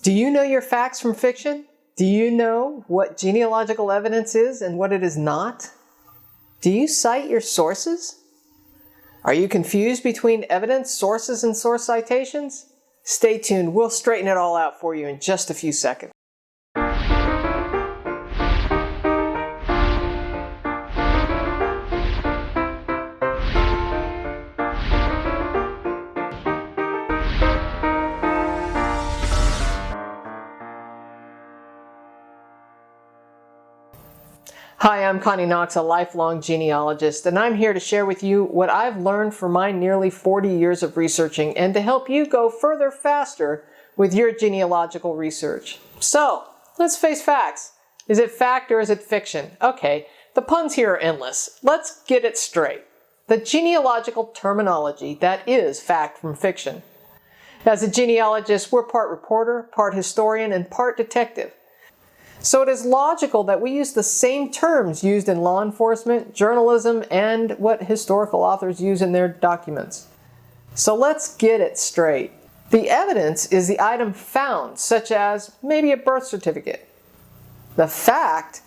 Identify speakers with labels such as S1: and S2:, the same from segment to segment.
S1: Do you know your facts from fiction? Do you know what genealogical evidence is and what it is not? Do you cite your sources? Are you confused between evidence, sources, and source citations? Stay tuned, we'll straighten it all out for you in just a few seconds. Hi, I'm Connie Knox, a lifelong genealogist, and I'm here to share with you what I've learned from my nearly 40 years of researching and to help you go further faster with your genealogical research. So, let's face facts. Is it fact or is it fiction? Okay, the puns here are endless. Let's get it straight. The genealogical terminology that is fact from fiction. As a genealogist, we're part reporter, part historian, and part detective. So it is logical that we use the same terms used in law enforcement, journalism, and what historical authors use in their documents. So let's get it straight. The evidence is the item found, such as maybe a birth certificate. The fact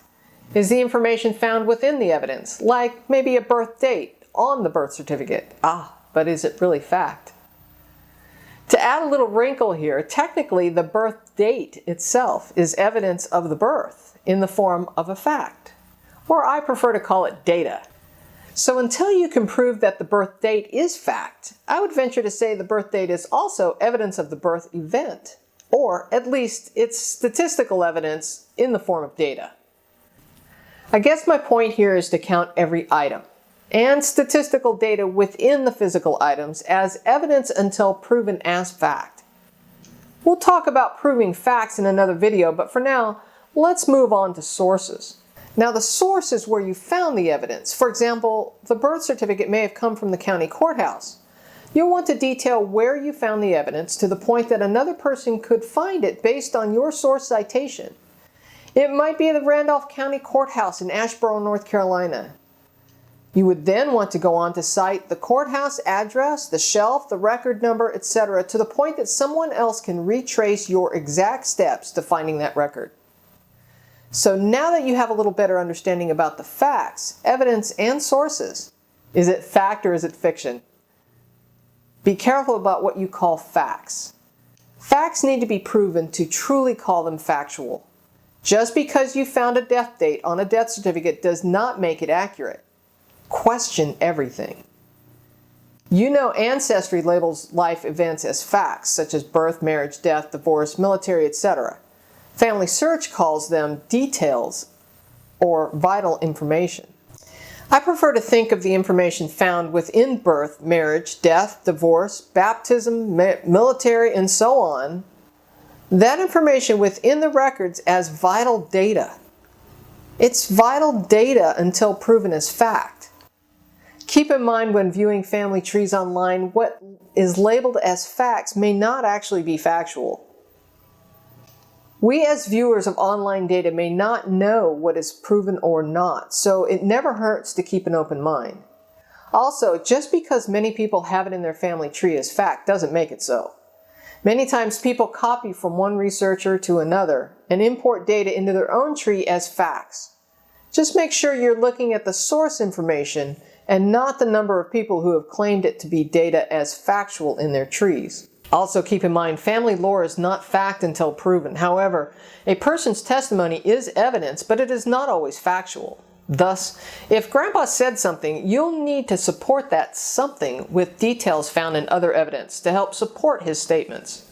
S1: is the information found within the evidence, like maybe a birth date on the birth certificate. But is it really fact? To add a little wrinkle here, technically the birth date itself is evidence of the birth in the form of a fact, or I prefer to call it data. So until you can prove that the birth date is fact, I would venture to say the birth date is also evidence of the birth event, or at least it's statistical evidence in the form of data. I guess my point here is to count every item and statistical data within the physical items as evidence until proven as fact. We'll talk about proving facts in another video, but for now, let's move on to sources. Now, the source is where you found the evidence. For example, the birth certificate may have come from the county courthouse. You'll want to detail where you found the evidence to the point that another person could find it based on your source citation. It might be the Randolph County Courthouse in Asheboro, North Carolina. You would then want to go on to cite the courthouse address, the shelf, the record number, etc. to the point that someone else can retrace your exact steps to finding that record. So now that you have a little better understanding about the facts, evidence, and sources, is it fact or is it fiction? Be careful about what you call facts. Facts need to be proven to truly call them factual. Just because you found a death date on a death certificate does not make it accurate. Question everything. You know Ancestry labels life events as facts, such as birth, marriage, death, divorce, military, etc. FamilySearch calls them details or vital information. I prefer to think of the information found within birth, marriage, death, divorce, baptism, military, and so on, that information within the records as vital data. It's vital data until proven as fact. Keep in mind when viewing family trees online, what is labeled as facts may not actually be factual. We as viewers of online data may not know what is proven or not, so it never hurts to keep an open mind. Also, just because many people have it in their family tree as fact doesn't make it so. Many times people copy from one researcher to another and import data into their own tree as facts. Just make sure you're looking at the source information and not the number of people who have claimed it to be data as factual in their trees. Also keep in mind, family lore is not fact until proven. However, a person's testimony is evidence, but it is not always factual. Thus, if Grandpa said something, you'll need to support that something with details found in other evidence to help support his statements.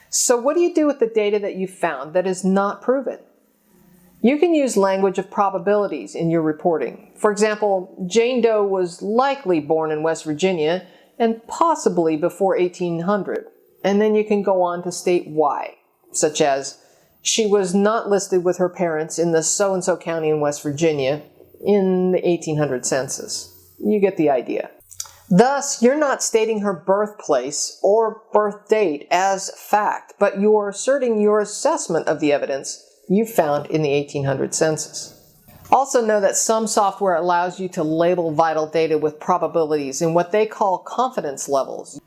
S1: So what do you do with the data that you found that is not proven? You can use language of probabilities in your reporting. For example, Jane Doe was likely born in West Virginia and possibly before 1800. And then you can go on to state why, such as she was not listed with her parents in the so-and-so county in West Virginia in the 1800 census. You get the idea. Thus, you're not stating her birthplace or birth date as fact, but you're asserting your assessment of the evidence you found in the 1800 census. Also know that some software allows you to label vital data with probabilities in what they call confidence levels.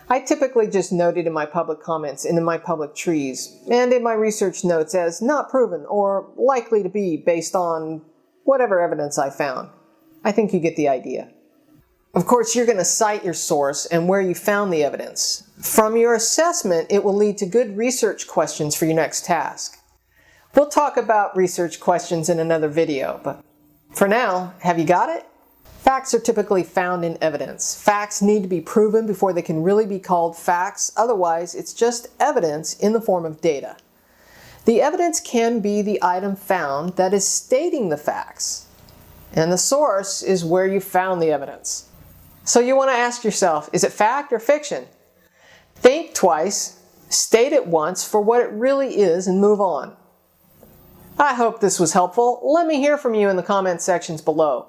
S1: I typically just note it in my public comments and in my public trees, and in my research notes as not proven or likely to be based on whatever evidence I found. I think you get the idea. Of course, you're going to cite your source and where you found the evidence. From your assessment, it will lead to good research questions for your next task. We'll talk about research questions in another video, but for now, have you got it? Facts are typically found in evidence. Facts need to be proven before they can really be called facts. Otherwise, it's just evidence in the form of data. The evidence can be the item found that is stating the facts, and the source is where you found the evidence. So you want to ask yourself, is it fact or fiction? Think twice, state it once for what it really is, and move on. I hope this was helpful. Let me hear from you in the comment sections below.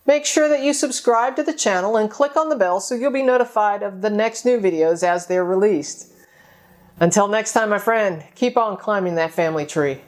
S1: Make sure that you subscribe to the channel and click on the bell so you'll be notified of the next new videos as they're released. Until next time, my friend, keep on climbing that family tree.